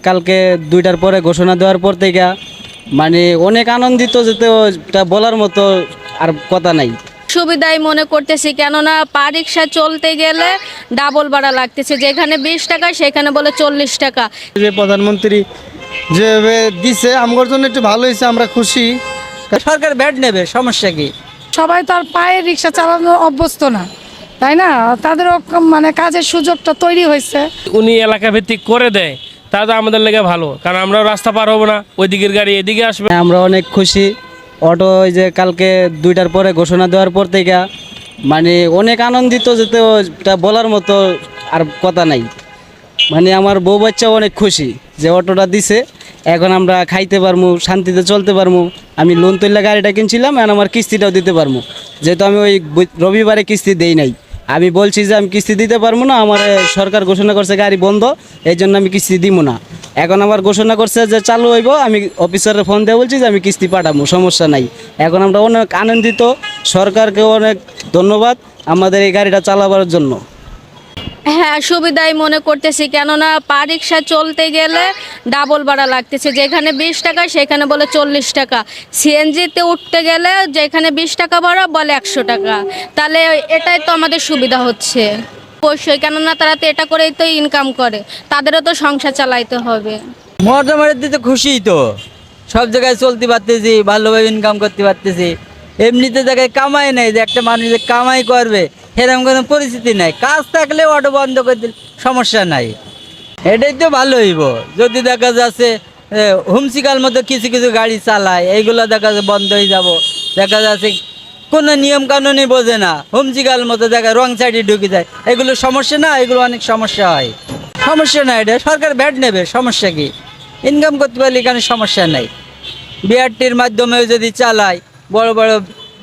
কালকে 2টার পরে ঘোষণা দেওয়ার পর থেকে মানে অনেক আনন্দিত, যেতে এটা বলার মতো আর কথা নাই। সুবিধাই মনে করতেছি, কেননা পা রিক্সা চলতে গেলে ডাবল ভাড়া লাগতেছে, যেখানে 20 টাকা সেখানে বলে 40 টাকা। যে প্রধানমন্ত্রী যেভাবে দিছে আমার জন্য একটু ভালো হয়েছে, আমরা খুশি। সরকার ব্যাট নেবে, সমস্যা কি? সবাই তো আর পায়ে রিক্সা চালানো অভ্যস্ত না, তাই না? তাদেরও মানে কাজের সুযোগটা তৈরি হয়েছে। উনি এলাকা ভিত্তিক করে দেয়, তাহলে আমাদের লেগে ভালো, কারণ আমরাও রাস্তা পার হবো না, ওই দিকের গাড়ি এদিকে আসবে। আমরা অনেক খুশি। অটো ওই যে কালকে 2টার পরে ঘোষণা দেওয়ার পর থেকে মানে অনেক আনন্দিত, যেতে এটা বলার মতো আর কথা নাই। মানে আমার বউ বাচ্চা অনেক খুশি যে অটোটা দিছে, এখন আমরা খাইতে পারবো, শান্তিতে চলতে পারবো। আমি লোন তুললে গাড়িটা কিনছিলাম, এখন আমার কিস্তিটাও দিতে পারবো, যেহেতু আমি ওই রবিবারে কিস্তি দেই নাই। আমি বলছি যে আমি কিস্তি দিতে পারবো না, আমার সরকার ঘোষণা করছে গাড়ি বন্ধ, এই জন্য আমি কিস্তি দিব না। এখন আবার ঘোষণা করছে যে চালু হইব, আমি অফিসারের ফোন দিয়ে বলছি যে আমি কিস্তি পাঠাবো, সমস্যা নাই। এখন আমরা অনেক আনন্দিত, সরকারকে অনেক ধন্যবাদ আমাদের এই গাড়িটা চালাবার জন্য। হ্যাঁ, সুবিধাই মনে করতেছি, কেননা পা রিক্সা চলতে গেলে ডাবল ভাড়া লাগতেছে, যেখানে 20 টাকা সেখানে বলে 40 টাকা। সিএনজিতে উঠতে গেলে যেখানে 20 টাকা ভাড়া বলে 100 টাকা। তাহলে এটাই তো আমাদের সুবিধা হচ্ছে অবশ্যই, কেননা তারা তো এটা করেই তো ইনকাম করে, তাদেরও তো সংসার চালাইতে হবে। মোটামুটি তো খুশি, তো সব জায়গায় চলতে পারতেছি, ভালোভাবে ইনকাম করতে পারতেছি। এমনিতে জায়গায় কামাই নেই যে একটা মানুষ যে কামাই করবে সেরকম কোনো পরিস্থিতি নাই। কাজ থাকলে অটো বন্ধ করে দিলে সমস্যা নাই, এটাই তো ভালো হইব। যদি দেখা যাচ্ছে হুমসিকাল মতো কিছু কিছু গাড়ি চালায়, এইগুলো দেখা যাচ্ছে বন্ধ হয়ে যাব। দেখা যাচ্ছে কোনো নিয়ম কানুনই বোঝে না, হুমসিকাল মতো দেখা রং সাইডে ঢুকে যায়, এগুলো সমস্যা না? এগুলো অনেক সমস্যা হয়। সমস্যা নাই, এটা সরকার ব্যাট নেবে, সমস্যা কি? ইনকাম করতে পারলে এখানে সমস্যা নাই। বিআরটির মাধ্যমেও যদি চালায়, বড় বড়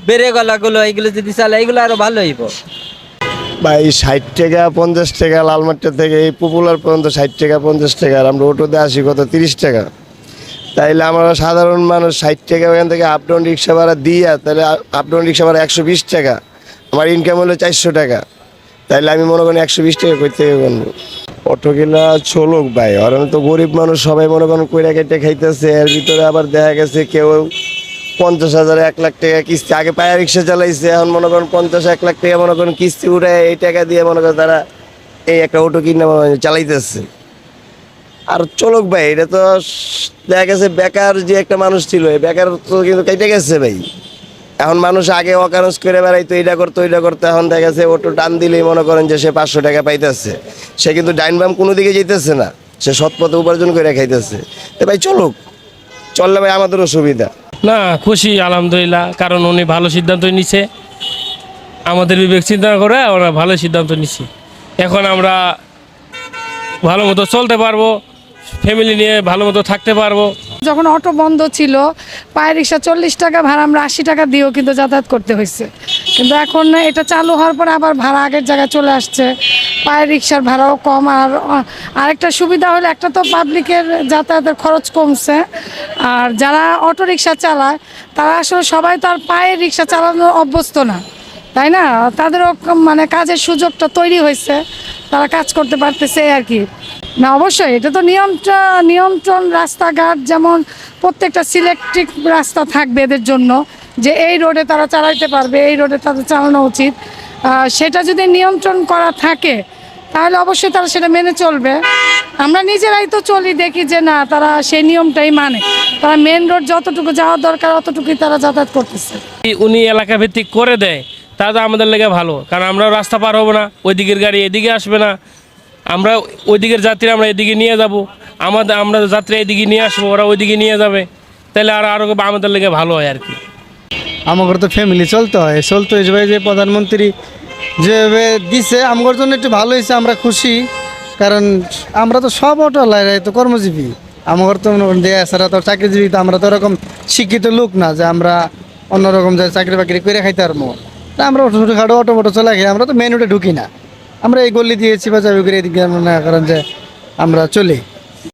বেড়েগলাগুলো এগুলো যদি চালায়, এগুলো আরও ভালো হইব। ভাই 60 টাকা 50 টাকা লালমাটিয়া থেকে এই পপুলার পর্যন্ত 60 টাকা 50 টাকা, আর আমরা অটোতে আসি কত 30 টাকা। তাইলে আমরা সাধারণ মানুষ 60 টাকা ওখান থেকে আপ ডাউন রিক্সা ভাড়া দিয়া, তাহলে আপ ডাউন রিক্সা ভাড়া 120 টাকা, আমার ইনকাম হলো 400 টাকা। তাইলে আমি মনে করেন 120 টাকা কই থেকে করবো? অটো কিনা চলুক ভাই, আর তো গরিব মানুষ সবাই মনে করেন কইরা কেটে খাইতেছে। এর ভিতরে আবার দেখা গেছে কেউ 50,000 1 লাখ টাকা কিস্তি, আগে পায়া রিক্সা চালাইছে, এখন মনে করেন 50-1 লাখ টাকা মনে করেন কিস্তি উঠে এই টাকা দিয়ে মনে করেন তারা এই একটা অটো কিনে চালাইতেছে। আর চলুক ভাই, এটা তো দেখা গেছে বেকার যে একটা মানুষ ছিল, এই বেকার তো কিন্তু কেটে গেছে ভাই। এখন মানুষ আগে অকারণ করে বেড়াইতো, এটা করতো ওইটা করতো, এখন দেখা গেছে অটো টান দিলেই মনে করেন যে সে 500 টাকা পাইতেছে। সে কিন্তু ডাইন বাম কোনো দিকে যেতেছে না, সে সৎ পথে উপার্জন করে খাইতেছে। তো ভাই চলুক, চললে ভাই আমাদেরও সুবিধা। না, খুশি আলহামদুলিল্লাহ, কারণ উনি ভালো সিদ্ধান্ত নিছে, আমাদের বিবেক চিন্তা করে ওরা ভালো সিদ্ধান্ত নিচ্ছে। এখন আমরা ভালো মতো চলতে পারবো, ফ্যামিলি নিয়ে ভালো মতো থাকতে পারবো। যখন অটো বন্ধ ছিল, পায়ে রিক্সা 40 টাকা ভাড়া আমরা 80 টাকা দিয়েও কিন্তু যাতায়াত করতে হয়েছে। কিন্তু এখন এটা চালু হওয়ার পরে আবার ভাড়া আগের জায়গায় চলে আসছে, পায়ে রিক্সার ভাড়াও কম। আর আরেকটা সুবিধা হলো, একটা তো পাবলিকের যাতায়াতের খরচ কমছে, আর যারা অটো রিক্সা চালায় তারা আসলে সবাই তো আর পায়ে রিক্সা চালানো অভ্যস্ত না, তাই না? তাদেরও মানে কাজের সুযোগটা তৈরি হয়েছে, তারা কাজ করতে পারতেছে আর কি। না অবশ্যই এটা তো নিয়ন্ত্রণ রাস্তাঘাট, যেমন প্রত্যেকটা সিলেক্টিভ রাস্তা থাকবে এদের জন্য, যে এই রোডে তারা চালাইতে পারবে, এই রোডে তাদের চালানো উচিত। সেটা যদি নিয়ন্ত্রণ করা থাকে তাহলে অবশ্যই তারা সেটা মেনে চলবে। আমরা নিজেরাই তো চলি, দেখি যে না তারা সেই নিয়মটাই মানে, তারা মেন রোড যতটুকু যাওয়ার দরকার অতটুকুই তারা যাতায়াত করতেছে। উনি এলাকা ভিত্তিক করে দেয়, তাহলে আমাদের লেগে ভালো, কারণ আমরাও রাস্তা পার হবো না, ওই দিকের গাড়ি এদিকে আসবে না, আমরা ওই দিকের যাত্রী আমরা এদিকে নিয়ে যাব, আমরা যাত্রী এদিকে নিয়ে আসবো, ওরা ওইদিকে নিয়ে যাবে, তাহলে আরও আমাদের লেগে ভালো হয় আর কি। আমার তো ফ্যামিলি চলতে হয়, ভাই যে প্রধানমন্ত্রী যেভাবে দিছে আমার জন্য একটু ভালো হয়েছে, আমরা খুশি। কারণ আমরা তো সব অটো লাইরাই তো কর্মজীবী, আমার তো দেয়া ছাড়া তো চাকরিজীবী, তো আমরা তো ওরকম শিক্ষিত লোক না যে আমরা অন্যরকম যে চাকরি বাকরি করে খাইতে পারবো। আমরা ছোটোখাটো অটো চলাই খাই, আমরা তো মেন রোডে ঢুকি না, আমরা এই গল্লি দিয়েছি বা যাবি করে এদিকে মনে করেন যে আমরা চলি।